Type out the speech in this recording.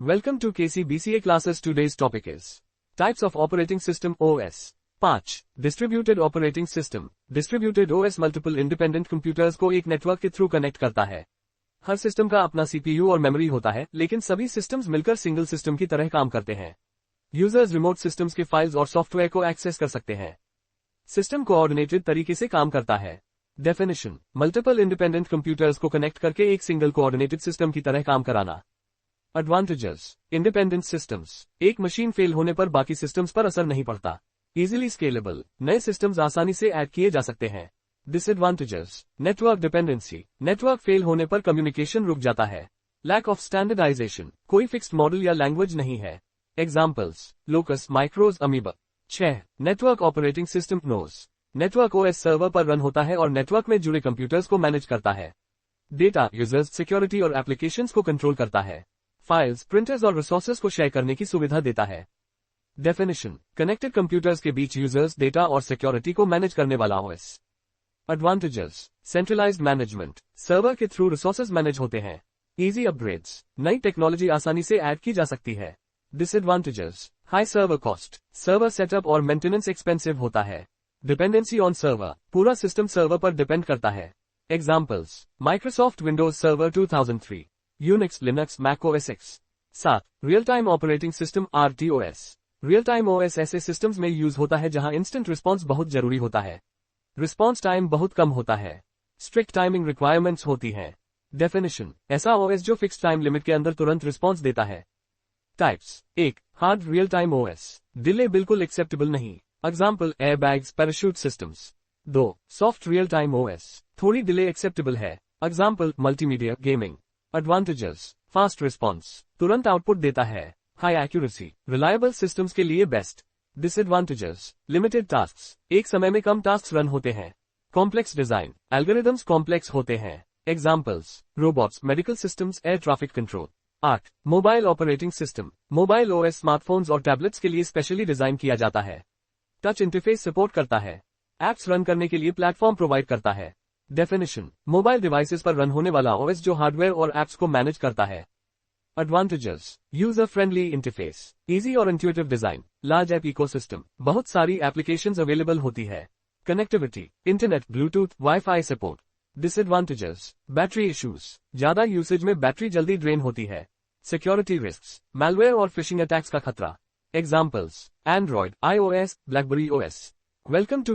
Welcome to KC BCA classes. Today's topic is Types of Operating System OS. 5. Distributed Operating System. Distributed OS multiple independent computers को एक network के through connect करता है। हर system का अपना CPU और memory होता है, लेकिन सभी सिस्टम्स मिलकर सिंगल सिस्टम की तरह काम करते हैं। यूजर्स रिमोट सिस्टम्स के फाइल्स और सॉफ्टवेयर को एक्सेस कर सकते हैं। सिस्टम कोऑर्डिनेटेड तरीके से काम करता है। डेफिनेशन: मल्टीपल इंडिपेंडेंट कंप्यूटर्स को कनेक्ट करके एक सिंगल कोऑर्डिनेटेड सिस्टम की तरह काम कराना। एडवांटेजेस: इंडिपेंडेंट सिस्टम्स, एक मशीन फेल होने पर बाकी सिस्टम्स पर असर नहीं पड़ता। इजीली स्केलेबल, नए सिस्टम्स आसानी से ऐड किए जा सकते हैं। Disadvantages: network dependency, network fail होने पर कम्युनिकेशन रुक जाता है। लैक ऑफ स्टैंडर्डाइजेशन, कोई फिक्स्ड मॉडल या लैंग्वेज नहीं है। Examples: locus, micros, amoeba. 6. Network operating system NOS, network OS server पर रन होता है और नेटवर्क में जुड़े कंप्यूटर्स को मैनेज करता है। डेटा, यूजर्स, सिक्योरिटी और एप्लीकेशंस को कंट्रोल करता है। फाइल्स, प्रिंटर्स और रिसोर्सेज को शेयर करने की सुविधा देता है। डेफिनेशन: कनेक्टेड कंप्यूटर्स के बीच यूजर्स, डेटा और सिक्योरिटी को मैनेज करने वाला OS. Advantages: centralised management, server के थ्रू रिसोर्सेज मैनेज होते हैं। इजी अपग्रेड्स, नई टेक्नोलॉजी आसानी से ऐड की जा सकती है। Disadvantages: high server cost, server setup और मेंटेनेंस एक्सपेंसिव होता है। डिपेंडेंसी ऑन सर्वर, पूरा सिस्टम सर्वर पर डिपेंड करता है। Examples: Microsoft Windows server 2003, Unix, Linux, Mac OS X. 7. Real time operating system RTOS, real time OS ऐसे systems में use होता है जहां इंस्टेंट रिस्पॉन्स बहुत जरूरी होता है। रिस्पॉन्स टाइम बहुत कम होता है। स्ट्रिक्ट टाइमिंग रिक्वायरमेंट्स होती हैं। डेफिनेशन: ऐसा ओएस जो फिक्स टाइम लिमिट के अंदर तुरंत रिस्पॉन्स देता है। Types: 1. Hard real time OS, delay बिल्कुल एक्सेप्टेबल नहीं। Example: airbags, parachute systems. 2. Soft real time OS, थोड़ी डिले एक्सेप्टेबल है। Example: multimedia, gaming. Advantages: fast response, तुरंत आउटपुट देता है। हाई एक्यूरेसी, रिलायबल सिस्टम्स के लिए बेस्ट। डिसएडवांटेजेस: लिमिटेड टास्क्स, एक समय में कम टास्क रन होते हैं। कॉम्प्लेक्स डिजाइन, एल्गोरिदम्स कॉम्प्लेक्स होते हैं। Examples: robots, medical systems, air traffic control. 8. Mobile operating system, mobile OS smartphones और टैबलेट्स के लिए स्पेशली डिजाइन किया जाता है। टच इंटरफेस सपोर्ट करता है। एप्स रन करने के लिए प्लेटफॉर्म प्रोवाइड करता है। डेफिनेशन: मोबाइल डिवाइसेस पर रन होने वाला ओएस जो हार्डवेयर और एप्स को मैनेज करता है। Advantages: user friendly interface, easy और intuitive design. Large app ecosystem, बहुत सारी एप्लीकेशंस अवेलेबल होती है। Connectivity, internet, bluetooth, wifi support. Disadvantages: battery issues, ज्यादा यूसेज में बैटरी जल्दी ड्रेन होती है। सिक्योरिटी रिस्क्स, मैलवेयर और फिशिंग अटैक्स का खतरा। Examples: Android, iOS, BlackBerry OS. Welcome to